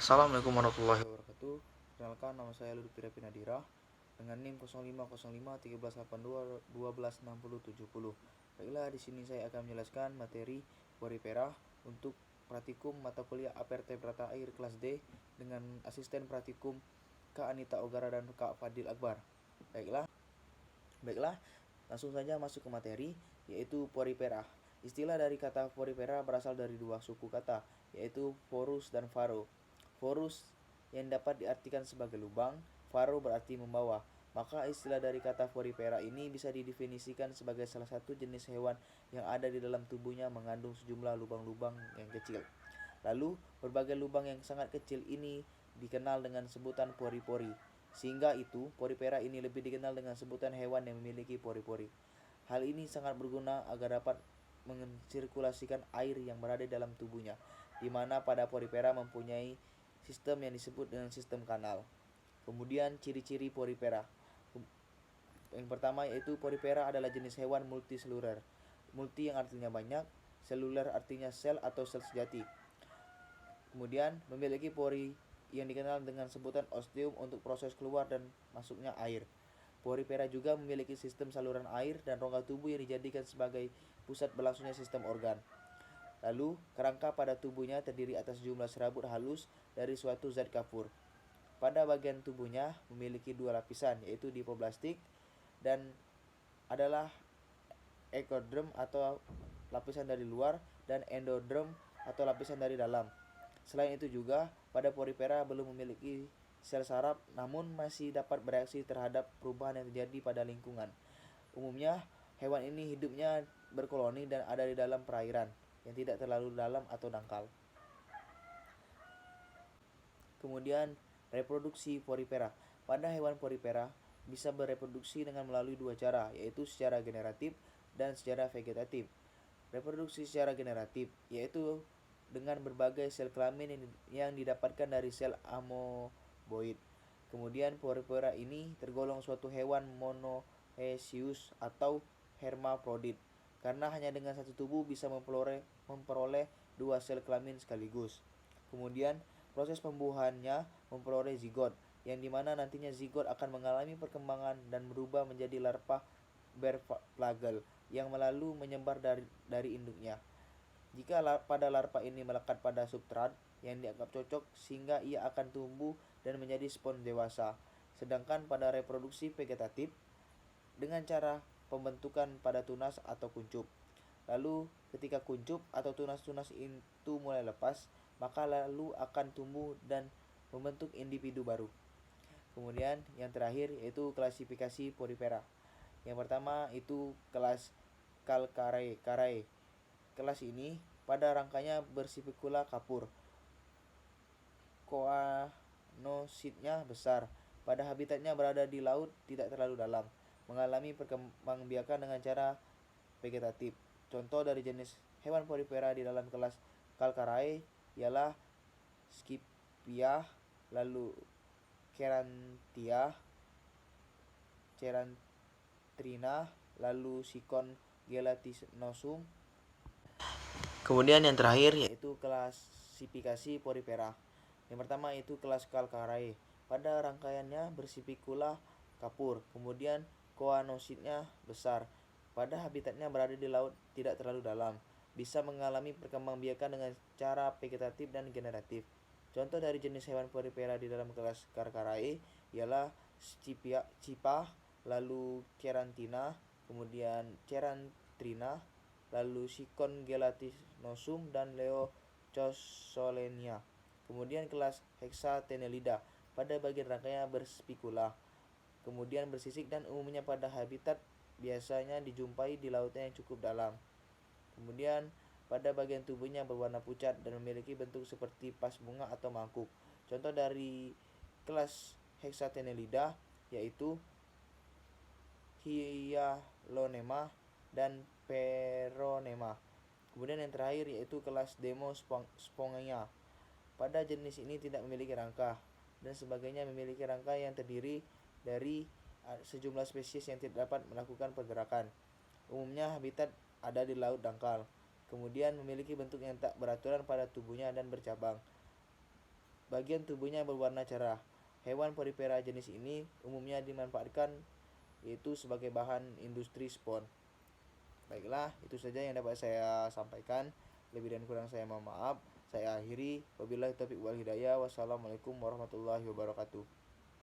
Assalamualaikum warahmatullahi wabarakatuh. Perkenalkan, nama saya Ludwig Pinadira dengan NIM 0505 1382 126070. Baiklah, di sini saya akan menjelaskan materi Porifera untuk praktikum mata kuliah APRT Berata Air kelas D dengan asisten praktikum Kak Anita Ogara dan Kak Fadil Akbar. Baiklah, langsung saja masuk ke materi, yaitu Porifera. Istilah dari kata Porifera berasal dari dua suku kata, yaitu porus dan faro. Porus yang dapat diartikan sebagai lubang, faro berarti membawa. Maka istilah dari kata Porifera ini bisa didefinisikan sebagai salah satu jenis hewan yang ada di dalam tubuhnya mengandung sejumlah lubang-lubang yang kecil. Lalu, berbagai lubang yang sangat kecil ini dikenal dengan sebutan pori-pori. Sehingga itu, Porifera ini lebih dikenal dengan sebutan hewan yang memiliki pori-pori. Hal ini sangat berguna agar dapat mensirkulasikan air yang berada dalam tubuhnya, di mana pada Porifera mempunyai sistem yang disebut dengan sistem kanal. Kemudian ciri-ciri Porifera. Yang pertama yaitu Porifera adalah jenis hewan multiseluler. Multi yang artinya banyak, seluler artinya sel atau sel sejati. Kemudian memiliki pori yang dikenal dengan sebutan ostium untuk proses keluar dan masuknya air. Porifera juga memiliki sistem saluran air dan rongga tubuh yang dijadikan sebagai pusat berlangsungnya sistem organ. Lalu, kerangka pada tubuhnya terdiri atas sejumlah serabut halus dari suatu zat kapur. Pada bagian tubuhnya memiliki dua lapisan, yaitu dipoblastik dan adalah ekodrem atau lapisan dari luar dan endodrem atau lapisan dari dalam. Selain itu juga, pada Porifera belum memiliki sel saraf namun masih dapat bereaksi terhadap perubahan yang terjadi pada lingkungan. Umumnya, hewan ini hidupnya berkoloni dan ada di dalam perairan yang tidak terlalu dalam atau dangkal. Kemudian, reproduksi Porifera. Pada hewan Porifera bisa bereproduksi dengan melalui dua cara, yaitu secara generatif dan secara vegetatif. Reproduksi secara generatif yaitu dengan berbagai sel kelamin yang didapatkan dari sel amoeboid. Kemudian Porifera ini tergolong suatu hewan monoecious atau hermaprodit karena hanya dengan satu tubuh bisa memperoleh dua sel kelamin sekaligus. Kemudian proses pembuahannya memperoleh zigot, yang dimana nantinya zigot akan mengalami perkembangan dan berubah menjadi larva berflagel yang lalu menyebar dari induknya. Jika pada larva ini melekat pada substrat yang dianggap cocok, sehingga ia akan tumbuh dan menjadi spons dewasa. Sedangkan pada reproduksi vegetatif dengan cara pembentukan pada tunas atau kuncup. Lalu ketika kuncup atau tunas-tunas itu mulai lepas, maka lalu akan tumbuh dan membentuk individu baru. Kemudian yang terakhir yaitu klasifikasi Porifera. Yang pertama itu kelas Calcareae. Kelas ini pada rangkanya bersipikula kapur. Koanositnya besar. Pada habitatnya berada di laut tidak terlalu dalam. Mengalami perkembangbiakan dengan cara vegetatif. Contoh dari jenis hewan Porifera di dalam kelas Calcareae ialah Scipia, lalu Cerantia, Cerantrina, lalu Sikon gelatinosum. Kemudian yang terakhir yaitu klasifikasi Porifera. Yang pertama itu kelas Calcareae. Pada rangkaiannya bersipikula kapur. Kemudian koanositnya besar. Pada habitatnya berada di laut tidak terlalu dalam. Bisa mengalami perkembangbiakan dengan cara vegetatif dan generatif. Contoh dari jenis hewan Porifera di dalam kelas Calcareae ialah Cipa, lalu Cerantina, kemudian Cerantrina, lalu Sikon gelatinosum dan Leucosolenia. Kemudian kelas Hexatenelida pada bagian rangkainya berspikula, kemudian bersisik dan umumnya pada habitat biasanya dijumpai di lautan yang cukup dalam. Kemudian pada bagian tubuhnya berwarna pucat dan memiliki bentuk seperti vas bunga atau mangkuk. Contoh dari kelas Hexatenelida yaitu Hyalonema dan Peronema. Kemudian yang terakhir yaitu kelas Demospongia. Pada jenis ini tidak memiliki rangka dan sebagainya memiliki rangka yang terdiri dari sejumlah spesies yang tidak dapat melakukan pergerakan. Umumnya habitat ada di laut dangkal. Kemudian memiliki bentuk yang tak beraturan pada tubuhnya dan bercabang. bagian tubuhnya berwarna cerah. Hewan porifera jenis ini umumnya dimanfaatkan yaitu sebagai bahan industri spon. Baiklah, itu saja yang dapat saya sampaikan. Lebih dan kurang saya mohon maaf. Saya akhiri. Wabillahi taufiq wal hidayah. Wassalamualaikum warahmatullahi wabarakatuh.